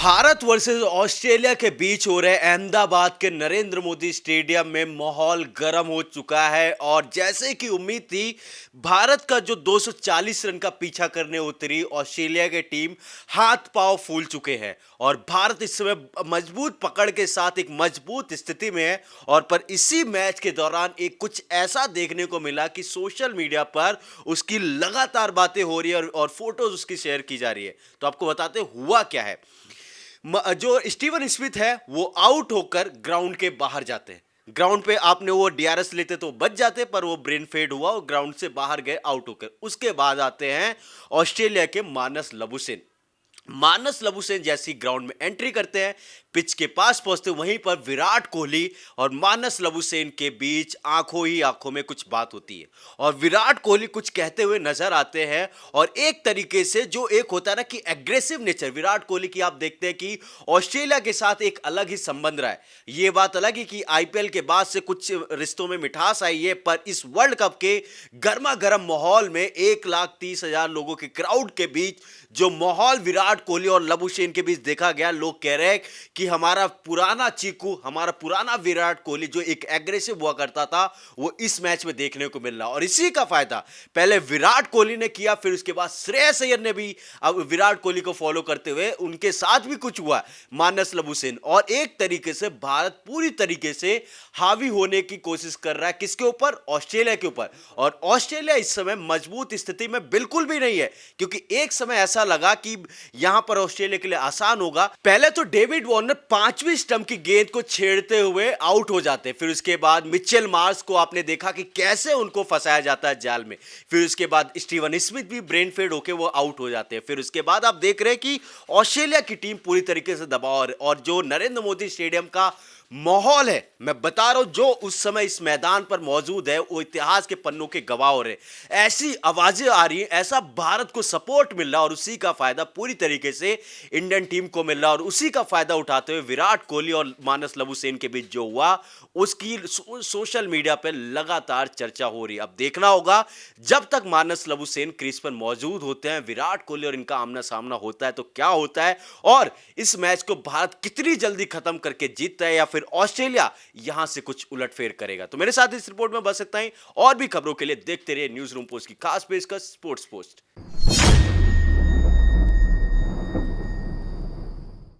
Bharat versus Australia के बीच हो रहे अहमदाबाद के नरेंद्र मोदी स्टेडियम में माहौल गर्म हो चुका है और जैसे कि उम्मीद थी भारत का जो 240 रन का पीछा करने उतरी ऑस्ट्रेलिया की टीम हाथ पांव फूल चुके हैं और भारत इस समय मजबूत पकड़ के साथ एक मजबूत स्थिति में है। और पर इसी मैच के दौरान एक कुछ ऐसा देखने को मिला कि सोशल मीडिया पर उसकी लगातार बातें हो रही है और फोटोज उसकी शेयर की जा रही है। तो आपको बताते हुआ क्या है। जो स्टीवन स्मिथ है वो आउट होकर ग्राउंड के बाहर जाते हैं। ग्राउंड पे आपने वो डीआरएस लेते तो बच जाते, पर वो ब्रेन फेड हुआ और ग्राउंड से बाहर गए आउट होकर। उसके बाद आते हैं ऑस्ट्रेलिया के मानस लबुशेन। मानस लबुशेन जैसी ग्राउंड में एंट्री करते हैं, पिच के पास पहुंचते वहीं पर विराट कोहली और मानस लबुशेन के बीच आंखों ही आंखों में कुछ बात होती है और विराट कोहली कुछ कहते हुए नजर आते हैं। और एक तरीके से जो एक होता है ना कि एग्रेसिव नेचर विराट कोहली की, आप देखते हैं कि ऑस्ट्रेलिया के साथ एक अलग ही संबंध रहा है। ये बात अलग है कि आईपीएल के बाद से कुछ रिश्तों में मिठास आई है, पर इस वर्ल्ड कप के गर्मा गर्म माहौल में 1,30,000 लोगों के क्राउड के बीच जो माहौल विराट कोहली और लबुशेन के बीच देखा गया, लोग कह रहे हैं कि हमारा पुराना चीकू, हमारा पुराना विराट कोहली जो एक एग्रेसिव हुआ करता था, वो इस मैच में देखने को मिल रहा। और इसी का फायदा पहले विराट कोहली ने किया, फिर उसके बाद श्रेयस अय्यर ने भी अब विराट कोहली को फॉलो करते हुए उनके साथ भी कुछ हुआ मानस लबुशेन। और एक तरीके से भारत पूरी तरीके से हावी होने की कोशिश कर रहा है किसके ऊपर? ऑस्ट्रेलिया के ऊपर। और ऑस्ट्रेलिया इस समय मजबूत स्थिति में बिल्कुल भी नहीं है, क्योंकि एक समय ऐसा लगा कि यहां पर ऑस्ट्रेलिया के लिए आसान होगा। पहले तो डेविड वार्नर 5वीं स्टंप की गेंद को छेड़ते हुए आउट हो जाते, फिर उसके बाद मिचेल मार्श को आपने देखा कि कैसे उनको फंसाया जाता है जाल में, फिर उसके बाद स्टीवन स्मिथ भी ब्रेन फेड होकर वो आउट हो जाते हैं। फिर उसके बाद आप देख रहे हैं कि ऑस्ट्रेलिया की टीम पूरी तरीके से दबाव और जो नरेंद्र मोदी स्टेडियम का माहौल है, मैं बता रहा हूं, जो उस समय इस मैदान पर मौजूद है वो इतिहास के पन्नों के गवाह हो रहे। ऐसी आवाजें आ रही हैं, ऐसा भारत को सपोर्ट मिल रहा और उसी का फायदा पूरी तरीके से इंडियन टीम को मिल रहा और उसी का फायदा उठाते हुए विराट कोहली और मानस लबुशेन के बीच जो हुआ उसकी सोशल मीडिया पर लगातार चर्चा हो रही है। अब देखना होगा जब तक मानस लबुशेन क्रीज पर मौजूद होते हैं, विराट कोहली और इनका आमना सामना होता है तो क्या होता है और इस मैच को भारत कितनी जल्दी खत्म करके जीतता है या फिर ऑस्ट्रेलिया यहां से कुछ उलटफेर करेगा। तो मेरे साथ इस रिपोर्ट में बस इतना ही। और भी खबरों के लिए देखते रहिए न्यूज रूम पोस्ट की खास पेशकश स्पोर्ट्स पोस्ट।